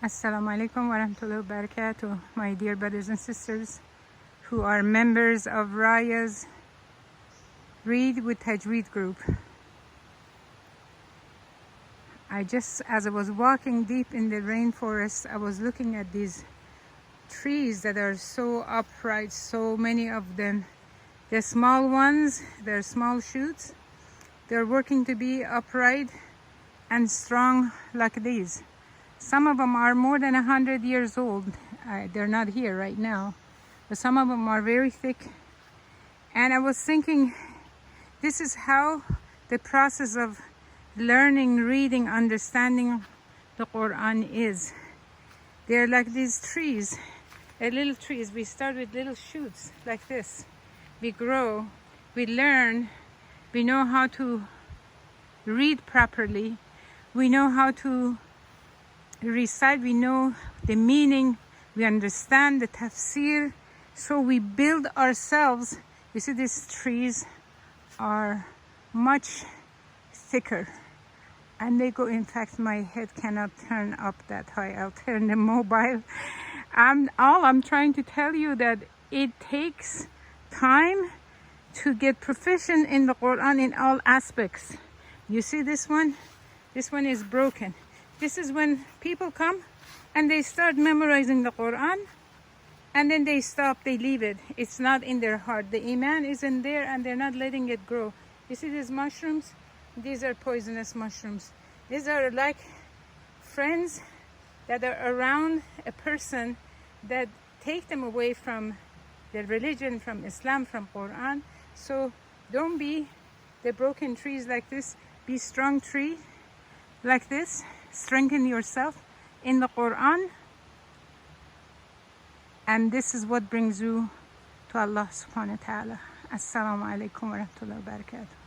Assalamu alaikum wa rahmatullahi wa barakatuh, my dear brothers and sisters who are members of Raya's Read with Tajweed group. As I was walking deep in the rainforest, I was looking at these trees that are so upright, so many of them. They're small ones, they're small shoots. They're working to be upright and strong like these. Some of them are more than 100 years old. They're not here right now, but some of them are very thick. And I was thinking, this is how the process of learning, reading, understanding the Quran is. They're like these trees, little trees. We start with little shoots like this. We grow, we learn, we know how to read properly, we know how to recite, we know the meaning, we understand the tafsir, so we build ourselves. You see, these trees are much thicker and they go, in fact my head cannot turn up that high, I'll turn the mobile. I'm trying to tell you that it takes time to get proficient in the Quran in all aspects. You see this one is broken. This is when people come and they start memorizing the Quran and then they stop, they leave it. It's not in their heart. The Iman isn't there and they're not letting it grow. You see these mushrooms? These are poisonous mushrooms. These are like friends that are around a person that take them away from their religion, from Islam, from Quran. So don't be the broken trees like this. Be strong tree like this. Strengthen yourself in the Quran, and this is what brings you to Allah subhanahu wa ta'ala. Assalamu alaikum wa rahmatullahi wa barakatuh.